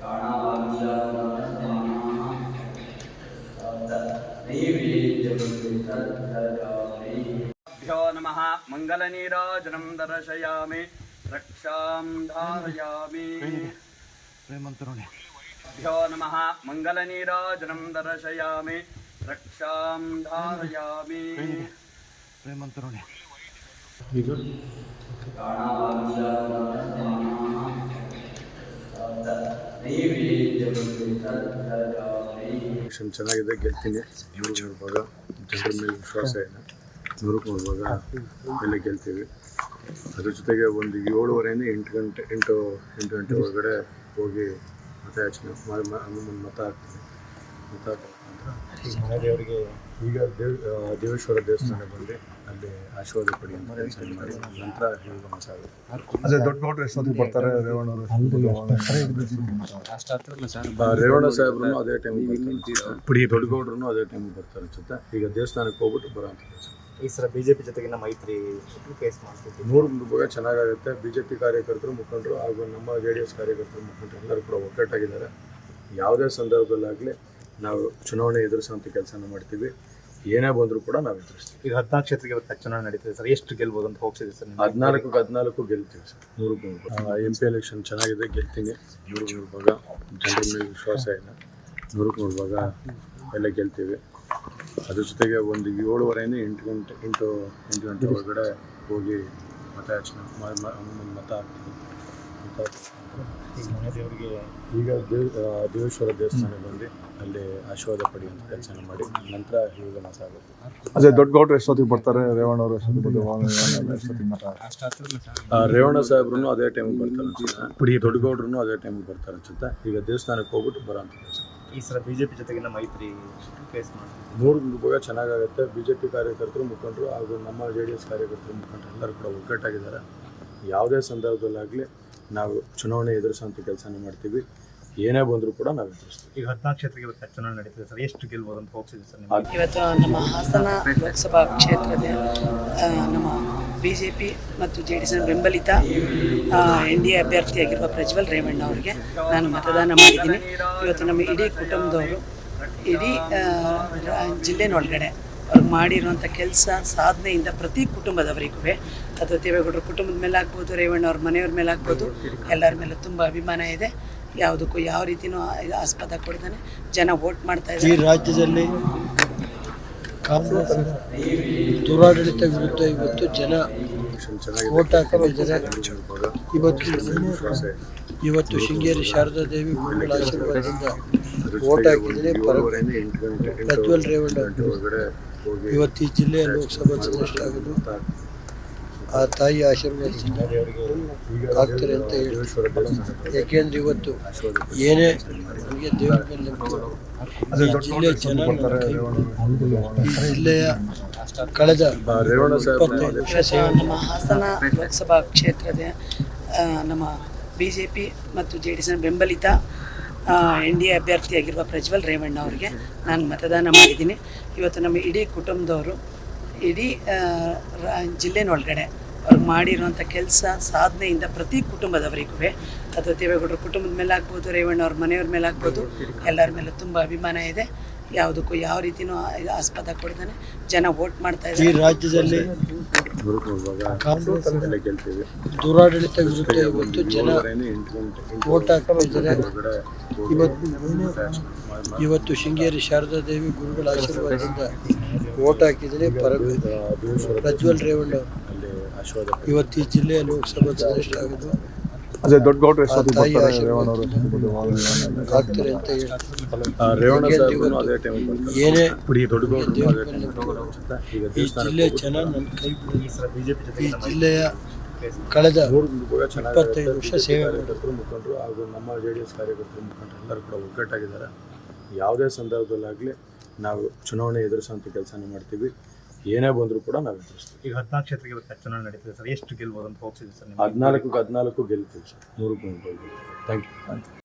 भ्यो नमः मंगलनीराजनं दर्शयामि रक्षां धारयामि भ्यो नमः मंगलनीराजनं दर्शयामि रक्षां धारयामि ಚೆನ್ನಾಗಿದೆ, ಗೆಲ್ತೀನಿ. ಇವಾಗ ಜನರ ಮೇಲೆ ವಿಶ್ವಾಸ ಇದೆ. 100 ಭಾಗ ಎಲ್ಲ ಗೆಲ್ತೀವಿ. ಅದ್ರ ಜೊತೆಗೆ ಒಂದು 7:30 ಇಂದ 8 ಗಂಟೆ ಒಳಗಡೆ ಹೋಗಿ ಮತಯಾಚನೆ ಮತ ಹಾಕ್ತೀನಿ. ದೇವರಿಗೆ ಈಗ ದೇವೇಶ್ವರ ದೇವಸ್ಥಾನ ಬಂದು ಅಲ್ಲಿ ಆಶೀರ್ವಾದ ಪಡಿ ಅಂತ ಕೆಲಸ ಮಾಡಿ ನಂತರ ಈಗ ಮತ ಆಗುತ್ತೆ. ಅದೇ ದೊಡ್ಡ ನೋಡ್ರಿ ಎಷ್ಟೊತ್ತಿಗೆ ಬರ್ತಾರೆ ರೇವಣ್ಣ ಸಾಹೇಬ್ರು ಅದೇ ಟೈಮಿಗೆ ಬರ್ತಾರೆ, ದೊಡ್ಡಗೌಡ್ರು ಅದೇ ಟೈಮಿಗೆ ಬರ್ತಾರೆ ಅನ್ಸುತ್ತೆ. ಈಗ ದೇವಸ್ಥಾನಕ್ಕೆ ಹೋಗ್ಬಿಟ್ಟು ಬರೋ ಅಂತ ಕೆಲಸ. ಈ ಸಲ ಬಿಜೆಪಿ ಜೊತೆಗಿನ ಮೈತ್ರಿ ಫೇಸ್ ಮಾಡ್ತಿದ್ದೀವಿ. 100 ಭಾಗ ಚೆನ್ನಾಗಾಗುತ್ತೆ. ಬಿಜೆಪಿ ಕಾರ್ಯಕರ್ತರು, ಮುಖಂಡರು ಹಾಗೂ ನಮ್ಮ JDS ಕಾರ್ಯಕರ್ತರು, ಮುಖಂಡರು ಎಲ್ಲರೂ ಕೂಡ ಒಗ್ಗಟ್ಟಾಗಿದ್ದಾರೆ. ಯಾವುದೇ ಸಂದರ್ಭದಲ್ಲಾಗಲಿ ನಾವು ಚುನಾವಣೆ ಎದುರಿಸುವಂಥ ಕೆಲಸನ ಮಾಡ್ತೀವಿ. ಏನೇ ಬಂದರೂ ಕೂಡ ನಾವು ಎದುರಿಸ್ತೀವಿ. ಈಗ 14 ಕ್ಷೇತ್ರಕ್ಕೆ ಚುನಾವಣೆ ನಡೀತಿದೆ ಸರ್, ಎಷ್ಟು ಗೆಲ್ಬೋದು ಅಂತ ಹೋಗ್ತಿದೆ ಸರ್? 14 ಗೆಲ್ತೀವಿ ಸರ್. 100 MP ಎಲೆಕ್ಷನ್ ಚೆನ್ನಾಗಿದೆ, ಗೆಲ್ತೀನಿ. 100 ಭಾಗ ಜನರ ಮೇಲೆ ವಿಶ್ವಾಸ ಇದೆ. 100 ಭಾಗ ಎಲ್ಲ ಗೆಲ್ತೀವಿ. ಅದ್ರ ಜೊತೆಗೆ ಒಂದು 7:30 ಇಂದ 8 ಗಂಟೆ ಒಳಗಡೆ ಹೋಗಿ ಮತಯಾಚನೆ ಮತ ಹಾಕ್ತೀವಿ. ದೇವರಿಗೆ ಈಗ ದೇವೇಶ್ವರ ದೇವಸ್ಥಾನ ಬಂದು ಅಲ್ಲಿ ಆಶೀರ್ವಾದ ಪಡಿ ಅಂತ ಕೆಲಸ ಮಾಡಿ ನಂತರ ಈಗ ಮತ ಆಗುತ್ತೆ. ಅದೇ ದೊಡ್ಡ ಗೌಡ್ರು ಎಷ್ಟೊತ್ತಿಗೆ ಬರ್ತಾರೆ? ರೇವಣ್ಣ ಅವರು ರೇವಣ್ಣ ಸಾಹೇಬ್ರು ಅದೇ ಟೈಮಿಗೆ ಬರ್ತಾರೆ ಅನ್ಸುತ್ತೆ. ದೊಡ್ಡಗೌಡ್ರು ಅದೇ ಟೈಮಿಗೆ ಬರ್ತಾರೆ ಅನ್ಸುತ್ತೆ. ಈಗ ದೇವಸ್ಥಾನಕ್ಕೆ ಹೋಗ್ಬಿಟ್ಟು ಬರೋ ಅಂತ ಕೆಲಸ. ಈ ಸಲ ಬಿಜೆಪಿ ಜೊತೆಗಿನ ಮೈತ್ರಿ ಫೇಸ್ ಮಾಡ್ತೀವಿ. 100 ಭಾಗ ಚೆನ್ನಾಗಾಗುತ್ತೆ. ಬಿಜೆಪಿ ಕಾರ್ಯಕರ್ತರು, ಮುಖಂಡರು ಹಾಗೂ ನಮ್ಮ JDS ಕಾರ್ಯಕರ್ತರು, ಮುಖಂಡರು ಎಲ್ಲರೂ ಕೂಡ ಒಗ್ಗಟ್ಟಾಗಿದ್ದಾರೆ. ಯಾವುದೇ ಸಂದರ್ಭದಲ್ಲಾಗಲಿ ನಾವು ಚುನಾವಣೆ ಎದುರಿಸುವಂಥ ಕೆಲಸನ ಮಾಡ್ತೀವಿ. ಏನೇ ಬಂದರೂ ಕೂಡ ನಾವು ಎದುರಿಸ್ತೀವಿ. ಈಗ 14 ಕ್ಷೇತ್ರಕ್ಕೆ ಚುನಾವಣೆ ನಡೀತಿದೆ ಸರ್, ಎಷ್ಟು ಗೆಲ್ಬೋದು ಅಂತ ಹೋಗ್ತಿದೆ ಸರ್? ಇವತ್ತು ನಮ್ಮ ಹಾಸನ ಲೋಕಸಭಾ ಕ್ಷೇತ್ರದ ನಮ್ಮ BJP ಮತ್ತು JDS ಬೆಂಬಲಿತ NDA ಅಭ್ಯರ್ಥಿಯಾಗಿರುವ ಪ್ರಜ್ವಲ್ ರೇವಣ್ಣ ಅವರಿಗೆ ನಾನು ಮತದಾನ ಮಾಡಿದ್ದೀನಿ. ಇವತ್ತು ನಮ್ಮ ಇಡೀ ಕುಟುಂಬದವರು ಇಡೀ ಜಿಲ್ಲೆನೊಳಗಡೆ ಅವ್ರು ಮಾಡಿರುವಂಥ ಕೆಲಸ ಸಾಧನೆಯಿಂದ ಪ್ರತಿ ಕುಟುಂಬದವರಿಗೂ ಅಥವಾ ದೇವೇಗೌಡರ ಕುಟುಂಬದ ಮೇಲೆ ಆಗ್ಬೋದು, ರೇವಣ್ಣ ಅವ್ರ ಮನೆಯವ್ರ ಮೇಲೆ ಆಗ್ಬೋದು, ಎಲ್ಲರ ಮೇಲೆ ತುಂಬ ಅಭಿಮಾನ ಇದೆ. ಯಾವುದಕ್ಕೂ ಯಾವ ರೀತಿಯೂ ಆಸ್ಪದ ಕೊಡ್ತಾನೆ ಜನ ವೋಟ್ ಮಾಡ್ತಾ ಇದ್ದಾರೆ. ಈ ರಾಜ್ಯದಲ್ಲಿ ಕಾಂಗ್ರೆಸ್ ದುರಾಡಳಿತ ವಿರುದ್ಧ ಇವತ್ತು ಜನ ವೋಟ್ ಹಾಕಿದ್ದಾರೆ. ಇವತ್ತು ಶೃಂಗೇರಿ ಶಾರದಾ ದೇವಿ ಗುರುಗಳ ಆಶೀರ್ವಾದದಿಂದ ವೋಟ್ ಹಾಕಿದರೆ ಪ್ರಜ್ವಲ್ ರೇವಣ್ಣ ಇವತ್ತು ಈ ಜಿಲ್ಲೆಯ ಲೋಕಸಭಾ ಸದಸ್ಯರಾಗೋದು ಆ ತಾಯಿ ಆಶೀರ್ವಾದದಿಂದ ಆಗ್ತಾರೆ ಅಂತ ಹೇಳಿ. ಯಾಕೆಂದ್ರೆ ಇವತ್ತು ಏನೇ ನಮಗೆ ದೇವರ ಮೇಲೆ ನಂಬಿಕೆ, ಈ ಜಿಲ್ಲೆಯ ಜನ ಈ ಜಿಲ್ಲೆಯ ಕಳೆದ 25 ವರ್ಷ ನಮ್ಮ ಹಾಸನ ಲೋಕಸಭಾ ಕ್ಷೇತ್ರದ ನಮ್ಮ BJP ಮತ್ತು JDS ಬೆಂಬಲಿತ NDA ಅಭ್ಯರ್ಥಿಯಾಗಿರುವ ಪ್ರಜ್ವಲ್ ರೇವಣ್ಣ ಅವರಿಗೆ ನಾನು ಮತದಾನ ಮಾಡಿದ್ದೀನಿ. ಇವತ್ತು ನಮ್ಮ ಇಡೀ ಕುಟುಂಬದವರು ಇಡೀ ಜಿಲ್ಲೆನೊಳಗಡೆ ಅವ್ರು ಮಾಡಿರುವಂಥ ಕೆಲಸ ಸಾಧನೆಯಿಂದ ಪ್ರತಿ ಕುಟುಂಬದವರಿಗೂ ಅಥವಾ ದೇವೇಗೌಡರ ಕುಟುಂಬದ ಮೇಲೆ ಆಗ್ಬೋದು, ರೇವಣ್ಣ ಅವ್ರ ಮನೆಯವ್ರ ಮೇಲೆ ಆಗ್ಬೋದು, ಎಲ್ಲರ ಮೇಲೆ ತುಂಬ ಅಭಿಮಾನ ಇದೆ. ಯಾವುದಕ್ಕೂ ಯಾವ ರೀತಿಯೂ ಆಸ್ಪದ ಕೊಡ್ತಾನೆ ಜನ ವೋಟ್ ಮಾಡ್ತಾ ಇದ್ದಾರೆ. ಈ ರಾಜ್ಯದಲ್ಲಿ ಕಾಂಗ್ರೆಸ್ ದುರಾಡಳಿತ ವಿರುದ್ಧ ಇವತ್ತು ಜನ ವೋಟ್ ಹಾಕಿದ್ದಾರೆ. ಇವತ್ತು ಶೃಂಗೇರಿ ಶಾರದಾ ದೇವಿ ಗುರುಗಳ ಆಶೀರ್ವಾದದಿಂದ ವೋಟ್ ಹಾಕಿದರೆ ಪ್ರಜ್ವಲ್ ರೇವಣ್ಣ ಇವತ್ತು ಈ ಜಿಲ್ಲೆಯ ಲೋಕಸಭಾ ಸದಸ್ಯರಾಗೋದು ಅದೇ ದೊಡ್ಡ ಗೌಡ್ರು ತಾಯಿ ಆಶೀರ್ವಾದ ಆಗ್ತಾರೆ ಅಂತ ಹೇಳಿ. ಏನೇ ಈ ಜಿಲ್ಲೆಯ ಜನ ನನ್ನ ಕೈ ಈ ಜಿಲ್ಲೆಯ ಕಳೆದ 25 ವರ್ಷ ಸೇವೆ ಮಾಡಿದ್ರು. ಮುಖಂಡರು ಹಾಗೂ ನಮ್ಮ JDS ಕಾರ್ಯಕರ್ತರು, ಮುಖಂಡರು ಎಲ್ಲರೂ ಕೂಡ ಒಗ್ಗಟ್ಟಾಗಿದ್ದಾರೆ. ಯಾವುದೇ ಸಂದರ್ಭದಲ್ಲಾಗಲಿ ನಾವು ಚುನಾವಣೆ ಎದುರಿಸುವಂಥ ಕೆಲಸನ ಮಾಡ್ತೀವಿ. ಏನೇ ಬಂದರೂ ಕೂಡ ನಾವು ಎದುರಿಸ್ತೀವಿ. ಈಗ 14 ಕ್ಷೇತ್ರಕ್ಕೆ ಚುನಾವಣೆ ನಡೀತಿದೆ ಸರ್, ಎಷ್ಟು ಗೆಲ್ಬೋದು ಅಂತ ಹೋಗ್ತಿದೆ ಸರ್? 14 ಗೆಲ್ತೀವಿ ಸರ್. 100 thank you.